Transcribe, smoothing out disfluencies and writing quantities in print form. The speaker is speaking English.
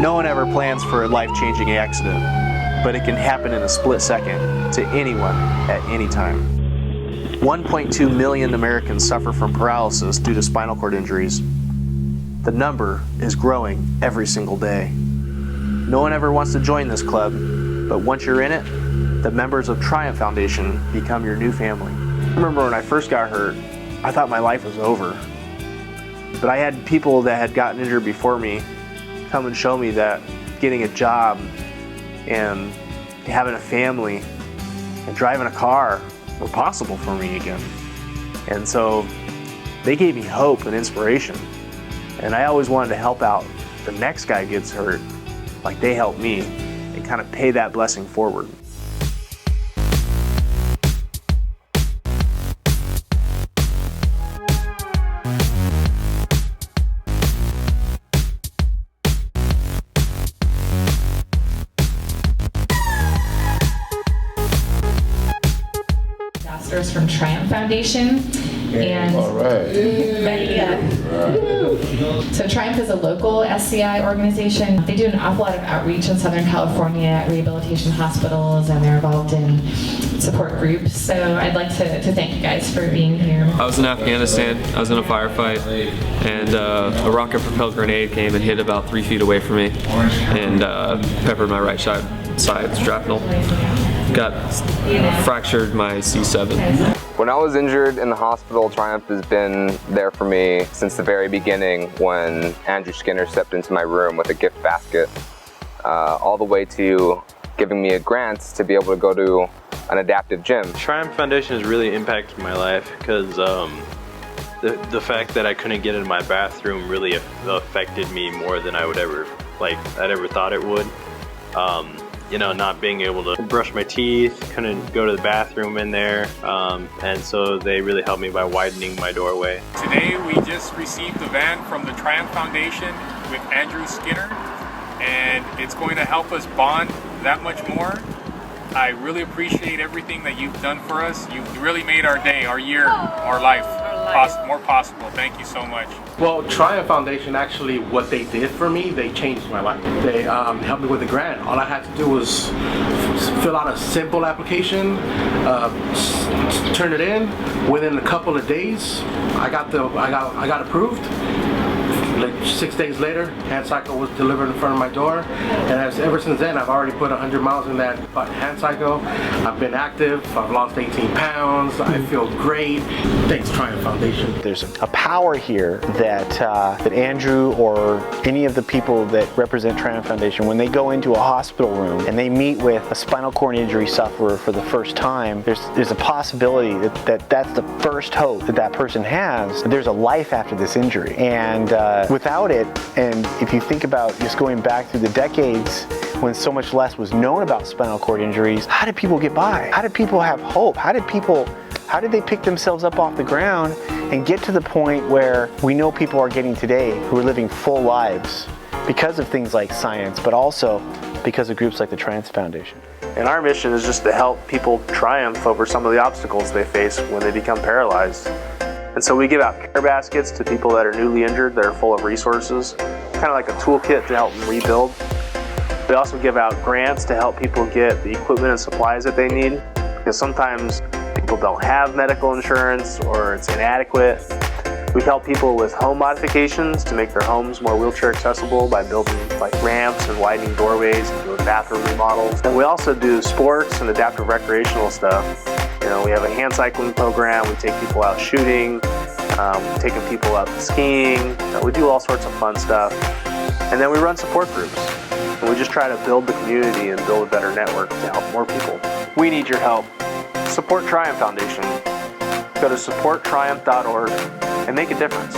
No one ever plans for a life-changing accident, but it can happen in a split second to anyone at any time. 1.2 million Americans suffer from paralysis due to spinal cord injuries. The number is growing every single day. No one ever wants to join this club, but once you're in it, the members of Triumph Foundation become your new family. I remember when I first got hurt, I thought my life was over. But I had people that had gotten injured before me come and show me that getting a job and having a family and driving a car were possible for me again. And so they gave me hope and inspiration. And I always wanted to help out the next guy gets hurt like they helped me and kind of pay that blessing forward. From Triumph Foundation. And all right. So Triumph is a local SCI organization. They do an awful lot of outreach in Southern California at rehabilitation hospitals, and they're involved in support groups. So I'd like to thank you guys for being here. I was in Afghanistan. I was in a firefight, and a rocket-propelled grenade came and hit about 3 feet away from me and peppered my right side shrapnel. Got fractured my C7. When I was injured in the hospital, Triumph has been there for me since the very beginning, when Andrew Skinner stepped into my room with a gift basket, all the way to giving me a grant to be able to go to an adaptive gym. Triumph Foundation has really impacted my life because the fact that I couldn't get in my bathroom really affected me more than I would ever thought it would. You know, not being able to brush my teeth, couldn't go to the bathroom in there, and so they really helped me by widening my doorway. Today we just received the van from the Triumph Foundation with Andrew Skinner, and it's going to help us bond that much more. I really appreciate everything that you've done for us. You really made our day, our year, our life more possible. Thank you so much. Well, Triumph Foundation, actually what they did for me, they changed my life. They helped me with the grant. All I had to do was fill out a simple application, turn it in. Within a couple of days, I got approved. Like 6 days later, hand cycle was delivered in front of my door, and ever since then I've already put 100 miles in that hand cycle. I've been active, I've lost 18 pounds, I feel great. Thanks Triumph Foundation. There's a power here that Andrew or any of the people that represent Triumph Foundation, when they go into a hospital room and they meet with a spinal cord injury sufferer for the first time, there's a possibility that's the first hope that person has. There's a life after this injury, and without it, and if you think about just going back through the decades when so much less was known about spinal cord injuries, how did people get by? How did people have hope? How did they pick themselves up off the ground and get to the point where we know people are getting today, who are living full lives because of things like science, but also because of groups like the Triumph Foundation? And our mission is just to help people triumph over some of the obstacles they face when they become paralyzed. And so we give out care baskets to people that are newly injured that are full of resources, kind of like a toolkit to help them rebuild. We also give out grants to help people get the equipment and supplies that they need, because sometimes people don't have medical insurance or it's inadequate. We help people with home modifications to make their homes more wheelchair accessible by building like ramps and widening doorways and doing bathroom remodels. And we also do sports and adaptive recreational stuff. You know, we have a hand cycling program, we take people out shooting, taking people out skiing, we do all sorts of fun stuff. And then we run support groups. And we just try to build the community and build a better network to help more people. We need your help. Support Triumph Foundation. Go to supporttriumph.org and make a difference.